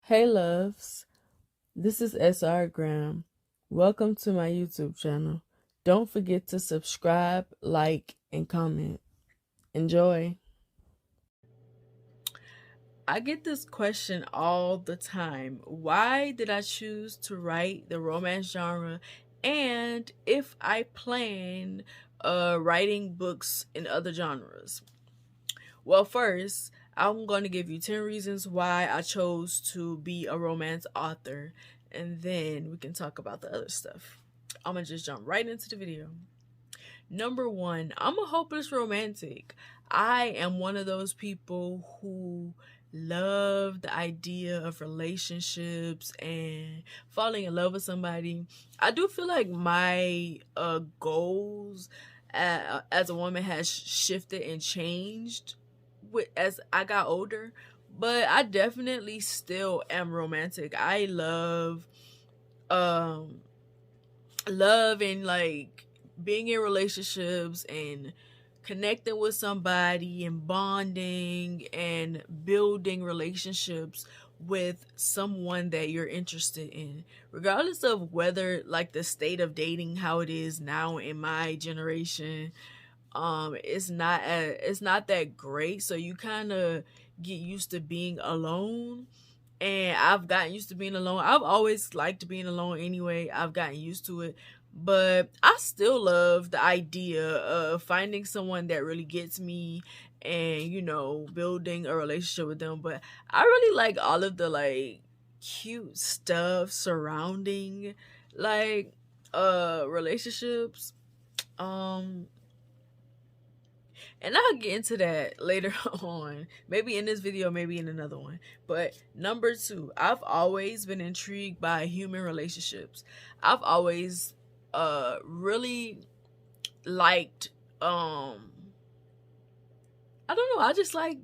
Hey loves, this is SR Welcome to my YouTube channel. Don't forget to subscribe, like, and comment. Enjoy. I get this question all the time. Why did I choose to write the romance genre? And if I plan writing books in other genres? Well, first, I'm going to give you 10 reasons why I chose to be a romance author, and then we can talk about the other stuff. I'm going to just jump right into the video. Number one, I'm a hopeless romantic. I am one of those people who love the idea of relationships and falling in love with somebody. I do feel like my goals as a woman has shifted and changed as I got older, but I definitely still am romantic. I love and like being in relationships and connecting with somebody and bonding and building relationships with someone that you're interested in, regardless of whether like the state of dating how it is now in my generation. It's not that great, so you kind of get used to being alone, and I've gotten used to being alone. I've always liked being alone anyway. I've gotten used to it, but I still love the idea of finding someone that really gets me and building a relationship with them. But I really like all of the like cute stuff surrounding like relationships. um and I'll get into that later on, maybe in this video, maybe in another one. But number two, I've always been intrigued by human relationships. I've always really liked I don't know, I just like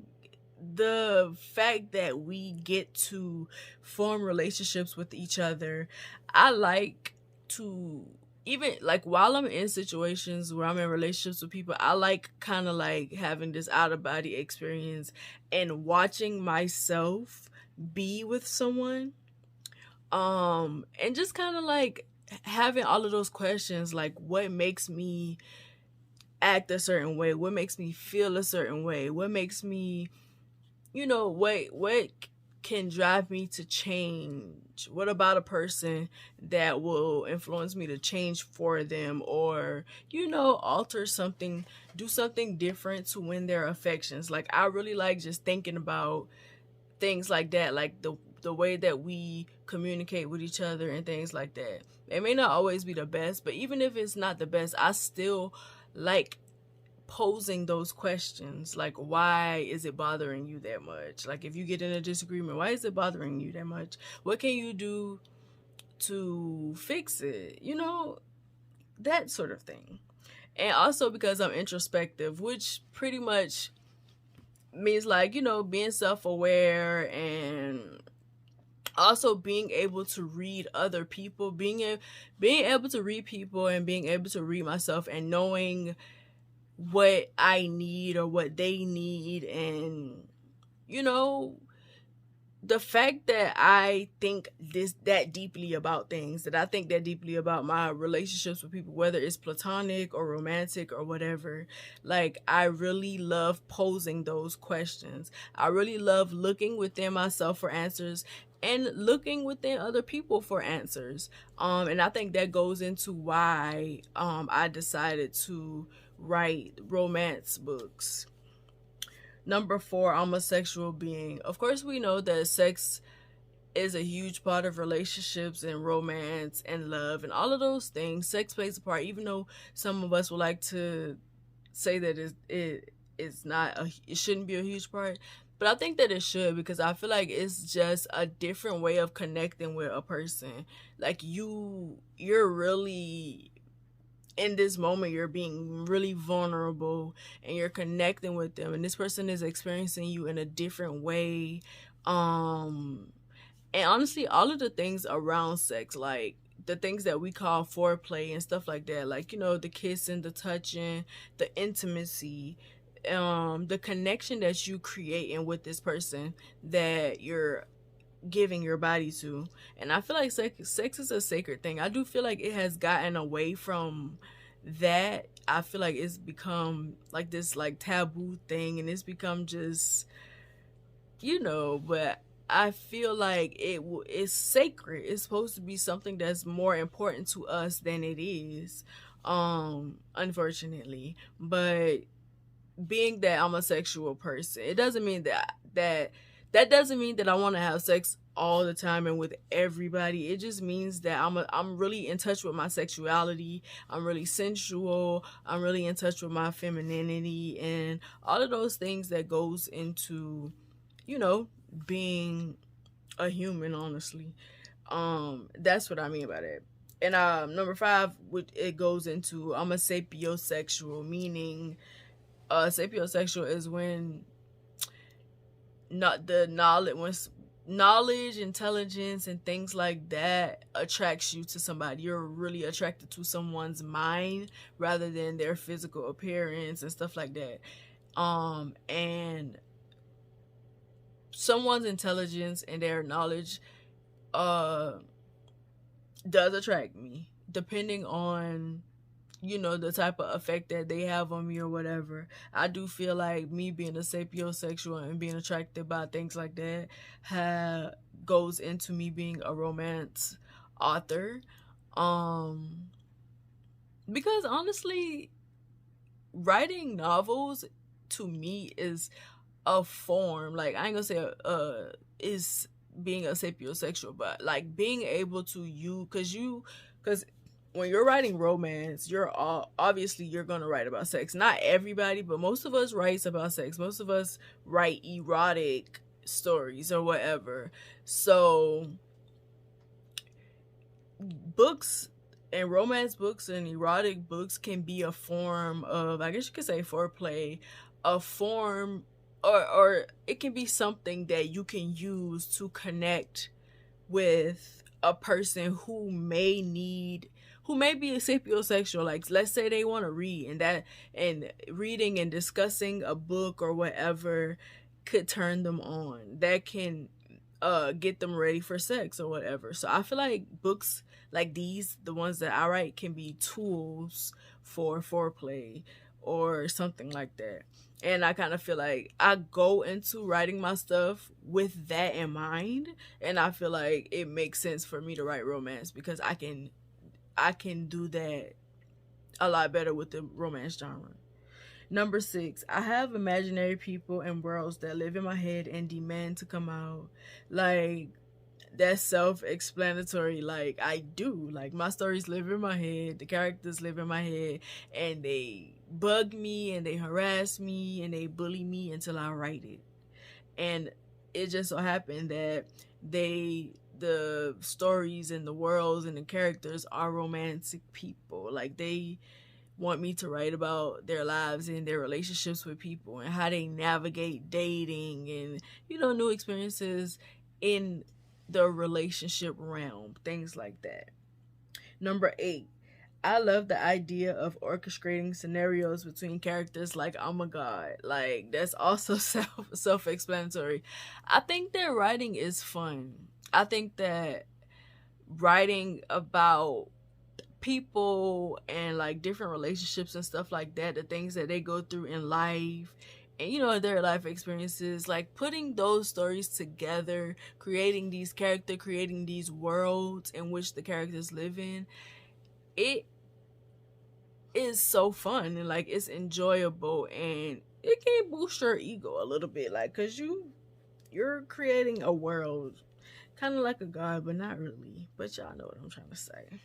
the fact that we get to form relationships with each other. I like to, even like while I'm in situations where I'm in relationships with people, I like kind of like having this out of body experience and watching myself be with someone. And just kind of like having all of those questions, like what makes me act a certain way, what makes me feel a certain way, what makes me, what can drive me to change? What about a person that will influence me to change for them, or alter something, do something different to win their affections? Like I really like just thinking about things like that, like the way that we communicate with each other and things like that. It may not always be the best, but even if it's not the best, I still like posing those questions. Like, why is it bothering you that much? Like, if you get in a disagreement, why is it bothering you that much? What can you do to fix it? That sort of thing. And also because I'm introspective, which pretty much means like, being self-aware, and also being able to read other people, being able to read people and being able to read myself, and knowing what I need or what they need. And the fact that I think that deeply about things, that I think that deeply about my relationships with people, whether it's platonic or romantic or whatever, like I really love posing those questions. I really love looking within myself for answers and looking within other people for answers. And I think that goes into why I decided to write romance books. Number four, I'm a sexual being. Of course, we know that sex is a huge part of relationships and romance and love and all of those things. Sex plays a part, even though some of us would like to say that it shouldn't be a huge part. But I think that it should, because I feel like it's just a different way of connecting with a person. Like you're really in this moment, you're being really vulnerable and you're connecting with them, and this person is experiencing you in a different way. And honestly, all of the things around sex, like the things that we call foreplay and stuff like that, like the kissing, the touching, the intimacy, the connection that you creating with this person that you're giving your body to. And I feel like sex is a sacred thing. I do feel like it has gotten away from that. I feel like it's become like this like taboo thing, and it's become just, but I feel like it's sacred. It's supposed to be something that's more important to us than it is, unfortunately. But being that I'm a sexual person, it doesn't mean that doesn't mean that I want to have sex all the time and with everybody. It just means that I'm really in touch with my sexuality. I'm really sensual. I'm really in touch with my femininity and all of those things that goes into, being a human, honestly. That's what I mean by that. And number 5, it goes into, I'm a sapiosexual, meaning sapiosexual is when not the knowledge, intelligence, and things like that attracts you to somebody. You're really attracted to someone's mind rather than their physical appearance and stuff like that. And someone's intelligence and their knowledge does attract me, depending on the type of effect that they have on me or whatever. I do feel like me being a sapiosexual and being attracted by things like that goes into me being a romance author. Because honestly, writing novels to me is a form, like I ain't gonna say is being a sapiosexual, but like being able to because when you're writing romance, obviously you're gonna write about sex. Not everybody, but most of us writes about sex. Most of us write erotic stories or whatever. So books and romance books and erotic books can be a form of, I guess you could say, foreplay, a form, or it can be something that you can use to connect with a person who may be a sapiosexual. Like, let's say they want to read, and reading and discussing a book or whatever could turn them on. That can get them ready for sex or whatever. So I feel like books like these, the ones that I write, can be tools for foreplay or something like that. And I kind of feel like I go into writing my stuff with that in mind, and I feel like it makes sense for me to write romance because I can do that a lot better with the romance genre. Number 6, I have imaginary people and worlds that live in my head and demand to come out. Like, that's self-explanatory. Like, I do. Like, my stories live in my head, the characters live in my head, and they bug me and they harass me and they bully me until I write it. And it just so happened that the stories and the worlds and the characters are romantic people. Like, they want me to write about their lives and their relationships with people and how they navigate dating and new experiences in the relationship realm, things like that. Number 8, I love the idea of orchestrating scenarios between characters like I'm a god. Like, that's also self-explanatory. I think that writing is fun. I think that writing about people and like different relationships and stuff like that, the things that they go through in life and their life experiences, like putting those stories together, creating these worlds in which the characters live in, it is so fun and like it's enjoyable, and it can boost your ego a little bit, like, because you're creating a world kind of like a god, but not really. But y'all know what I'm trying to say.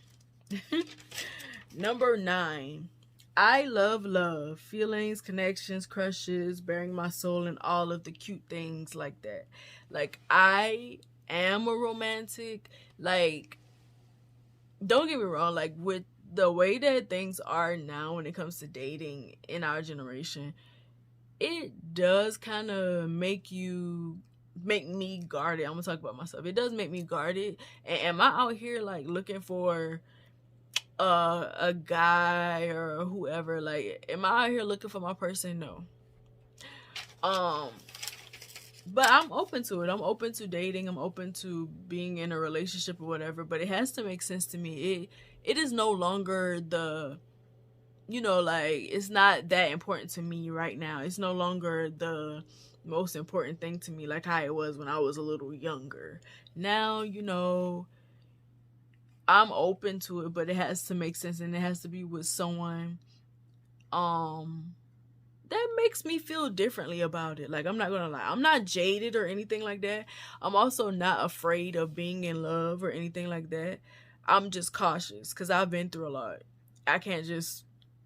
Number 9, I love feelings, connections, crushes, bearing my soul, and all of the cute things like that. Like, I am a romantic. Like, don't get me wrong, like, with the way that things are now when it comes to dating in our generation, it does kind of make me guarded. I'm gonna talk about myself. It does make me guarded. And am I out here like looking for a guy or whoever? Like, am I out here looking for my person? No. But I'm open to it. I'm open to dating. I'm open to being in a relationship or whatever. But it has to make sense to me. It is no longer the, like, it's not that important to me right now. It's no longer the most important thing to me like how it was when I was a little younger. Now, I'm open to it, but it has to make sense, and it has to be with someone um that makes me feel differently about it. Like, I'm not gonna lie, I'm not jaded or anything like that. I'm also not afraid of being in love or anything like that. I'm just cautious because I've been through a lot. I can't just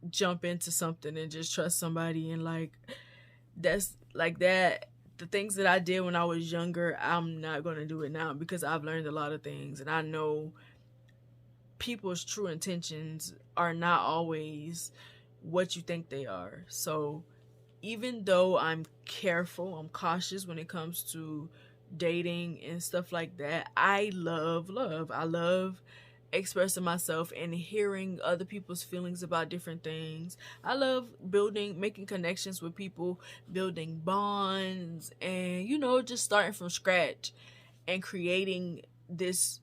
jump into something and just trust somebody, and like, that's like that. The things that I did when I was younger, I'm not gonna do it now because I've learned a lot of things, and I know people's true intentions are not always what you think they are. So even though I'm careful, I'm cautious when it comes to dating and stuff like that, I love love. I love expressing myself and hearing other people's feelings about different things. I love making connections with people, building bonds, and just starting from scratch and creating this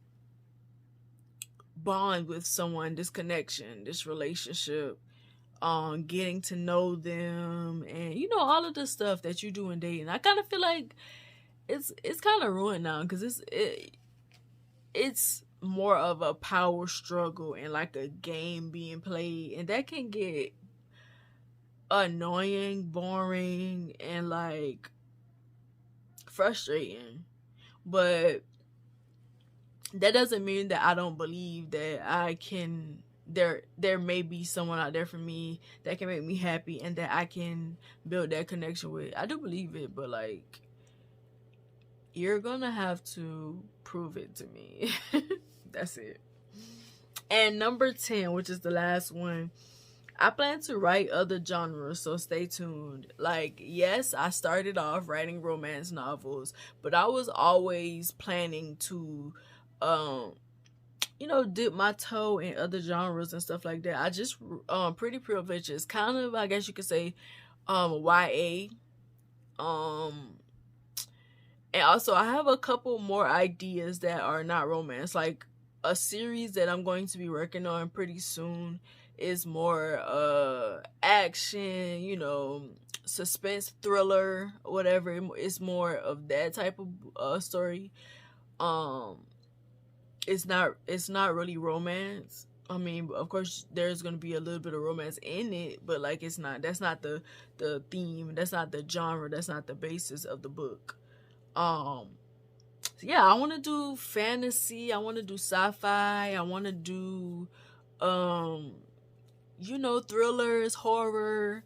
bond with someone, this connection, this relationship, getting to know them, and all of the stuff that you do in dating. I kind of feel like it's kind of ruined now because it's more of a power struggle and like a game being played, and that can get annoying, boring, and like frustrating. But that doesn't mean that I don't believe that I can there may be someone out there for me that can make me happy and that I can build that connection with. I do believe it, but like, you're gonna have to prove it to me. That's it. And number 10, which is the last one, I plan to write other genres, so stay tuned. Like, yes, I started off writing romance novels, but I was always planning to dip my toe in other genres and stuff like that. I just Pretty Privilege is kind of, I guess you could say, YA. And also I have a couple more ideas that are not romance. Like, a series that I'm going to be working on pretty soon is more action, suspense, thriller, whatever. It's more of that type of story. It's not really romance. I mean, of course there's going to be a little bit of romance in it, but like, that's not the theme, that's not the genre, that's not the basis of the book. Yeah, I want to do fantasy, I want to do sci-fi, I want to do thrillers, horror,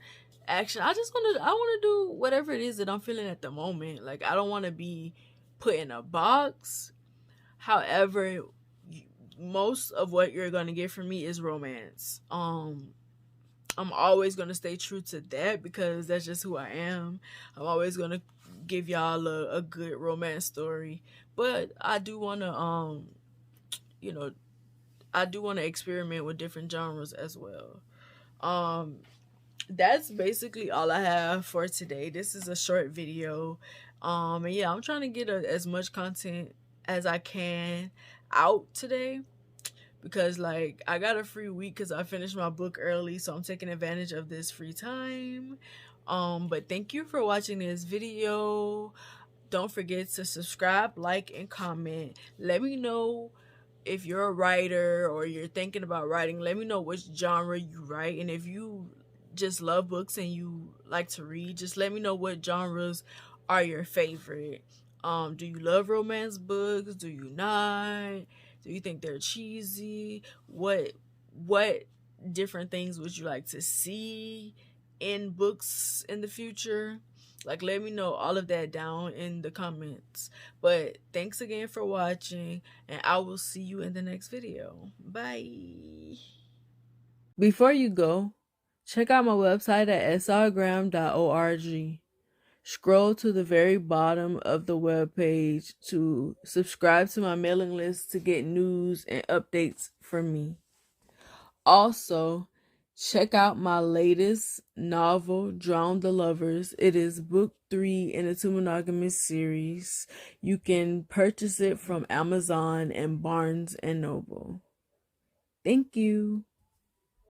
action. I want to do whatever it is that I'm feeling at the moment. Like, I don't want to be put in a box. However, most of what you're going to get from me is romance. I'm always going to stay true to that because that's just who I am. I'm always going to give y'all a good romance story, but I do want to experiment with different genres as well. That's basically all I have for today. This is a short video. And yeah, I'm trying to get as much content as I can out today because, like, I got a free week because I finished my book early, so I'm taking advantage of this free time. But thank you for watching this video. Don't forget to subscribe, like, and comment. Let me know if you're a writer or you're thinking about writing. Let me know which genre you write, and if you just love books and you like to read, just let me know what genres are your favorite. Do you love romance books? Do you not? Do you think they're cheesy? What different things would you like to see in books in the future? Like, let me know all of that down in the comments. But thanks again for watching, and I will see you in the next video. Bye. Before you go, check out my website at srgrahamwrites.org. Scroll to the very bottom of the webpage to subscribe to my mailing list to get news and updates from me. Also, Check out my latest novel, Drown the Lovers. It is book 3 in the Two Monogamous series. You can purchase it from Amazon and Barnes and Noble. Thank you.